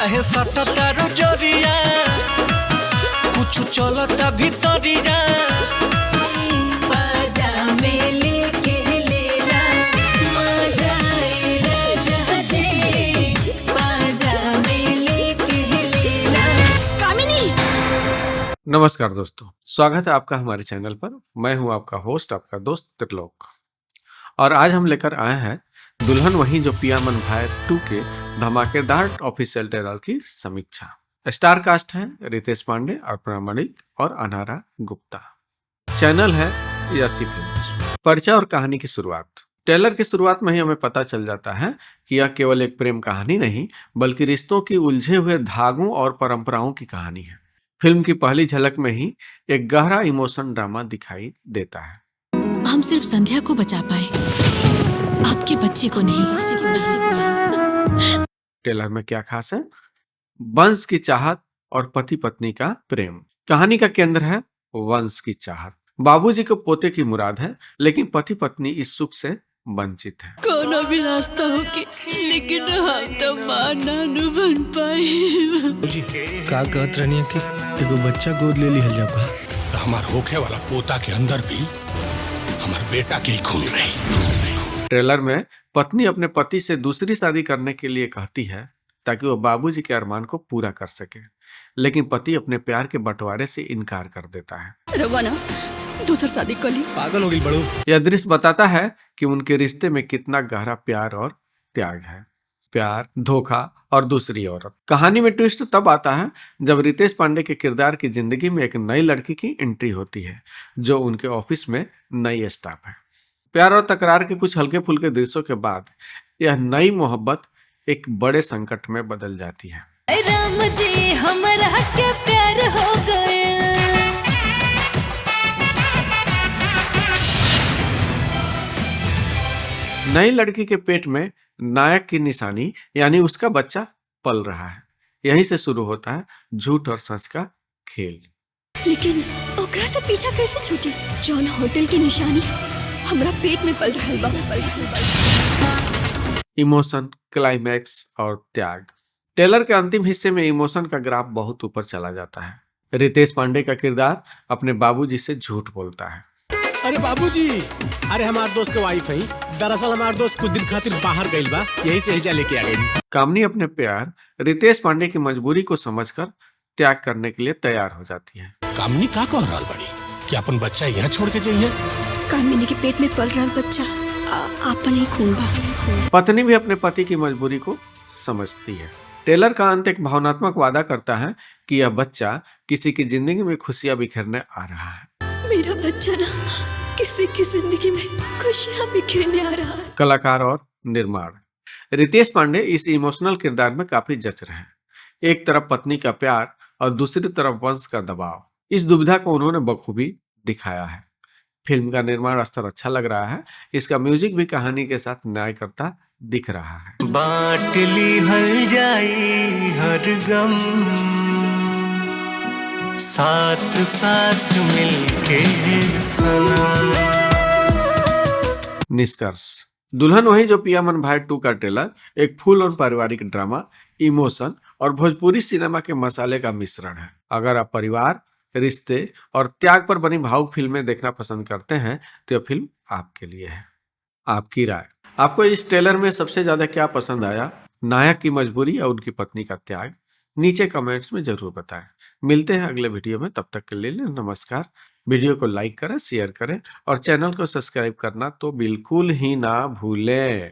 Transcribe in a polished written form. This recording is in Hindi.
काहे सटतारू जोरिया कुछ चलता भीतरिया बाजा में लेके लेला मजा ए राजा जे बाजा में लेके लेला कामिनी। नमस्कार दोस्तों, स्वागत है आपका हमारे चैनल पर। मैं हूं आपका होस्ट, आपका दोस्त त्रिलोक, और आज हम लेकर आए हैं दुल्हन वही जो पिया मन भाई 2 के धमाकेदार ऑफिशियल ट्रेलर की समीक्षा। स्टार कास्ट है रितेश पांडे, अर्पणा मलिक और अनारा गुप्ता। चैनल है यसी फिल्म्स। परिचय और कहानी की शुरुआत। ट्रेलर की शुरुआत में ही हमें पता चल जाता है कि यह केवल एक प्रेम कहानी नहीं बल्कि रिश्तों की उलझे हुए धागों और परंपराओं की कहानी है। फिल्म की पहली झलक में ही एक गहरा इमोशन ड्रामा दिखाई देता है। हम सिर्फ संध्या को बचा पाए, आपके बच्चे को नहीं। ट्रेलर में क्या खास है? वंश की चाहत और पति पत्नी का प्रेम। कहानी का केंद्र है वंश की चाहत। बाबूजी को पोते की मुराद है, लेकिन पति पत्नी इस सुख से वंचित है। कोनो भी रास्ता हो के, लेकिन हम तो मां नानू बन पाई। जी का कहत रहनी कि एगो बच्चा गोद ले लिहल जाब का, तो हमार होखे वाला पोता के अंदर भी हमार बेटा के ही खून रही। ट्रेलर में पत्नी अपने पति से दूसरी शादी करने के लिए कहती है ताकि वो बाबूजी के अरमान को पूरा कर सके, लेकिन पति अपने प्यार के बंटवारे से इनकार कर देता है। रवाना दूसर शादी कर ली। पागल हो गई बड़ू। यह दृश्य बताता है कि उनके रिश्ते में कितना गहरा प्यार और त्याग है। प्यार, धोखा और दूसरी औरत। कहानी में ट्विस्ट तब आता है जब रितेश पांडे के किरदार की जिंदगी में एक नई लड़की की एंट्री होती है जो उनके ऑफिस में नई स्टाफ है। प्यार और तकरार के कुछ हल्के फुल्के दृश्यों के बाद यह नई मोहब्बत एक बड़े संकट में बदल जाती है। राम जी हमरा के प्यार हो गए। नई लड़की के पेट में नायक की निशानी यानी उसका बच्चा पल रहा है। यहीं से शुरू होता है झूठ और सच का खेल। लेकिन ओकरा से पीछा कैसे छूटी? जौन होटल की निशानी हमरा पेट में पल रहल बा। इमोशन, क्लाइमैक्स और त्याग। ट्रेलर के अंतिम हिस्से में इमोशन का ग्राफ बहुत ऊपर चला जाता है। रितेश पांडे का किरदार अपने बाबूजी से झूठ बोलता है। अरे बाबूजी, अरे हमार दोस्त के वाइफ है। दरअसल हमार दोस्त कुछ दिन खातिर बाहर गइल बा, यही से एजा लेके आ गई। कामनी अपने प्यार रितेश पांडे की मजबूरी को समझकर त्याग करने के लिए तैयार हो जाती है। कामनी का कह रहल बड़ी कि अपन बच्चा यहाँ छोड़ के जाइए? कामिनी के पेट में पल रहल बच्चा आपन ही खून बा। पत्नी भी अपने पति की मजबूरी को समझती है। ट्रेलर का अंत एक भावनात्मक वादा करता है कि यह बच्चा किसी की जिंदगी में खुशियां बिखेरने आ रहा है। मेरा बच्चा ना किसी की जिंदगी में खुशियां बिखेरने आ रहा है। कलाकार और निर्माण। रितेश पांडे इस इमोशनल किरदार में काफी जच रहे हैं। एक तरफ पत्नी का प्यार और दूसरी तरफ वंश का दबाव। इस दुविधा को उन्होंने बखूबी दिखाया है। फिल्म का निर्माण स्तर अच्छा लग रहा है। इसका म्यूजिक भी कहानी के साथ न्याय करता दिख रहा है। बांट ली हल जाई हर गम साथ साथ मिलके सनम। निष्कर्ष। दुल्हन वही जो पिया मन भाई 2 का ट्रेलर एक फुल ऑन पारिवारिक ड्रामा, इमोशन और भोजपुरी सिनेमा के मसाले का मिश्रण है। अगर आप परिवार, रिश्ते और त्याग पर बनी भावुक फिल्में देखना पसंद करते हैं तो यह फिल्म आपके लिए है। आपकी राय। आपको इस ट्रेलर में सबसे ज्यादा क्या पसंद आया? नायक की मजबूरी या उनकी पत्नी का त्याग? नीचे कमेंट्स में जरूर बताएं। मिलते हैं अगले वीडियो में, तब तक के लिए नमस्कार। वीडियो को लाइक करें, शेयर करें और चैनल को सब्सक्राइब करना तो बिल्कुल ही ना भूलें।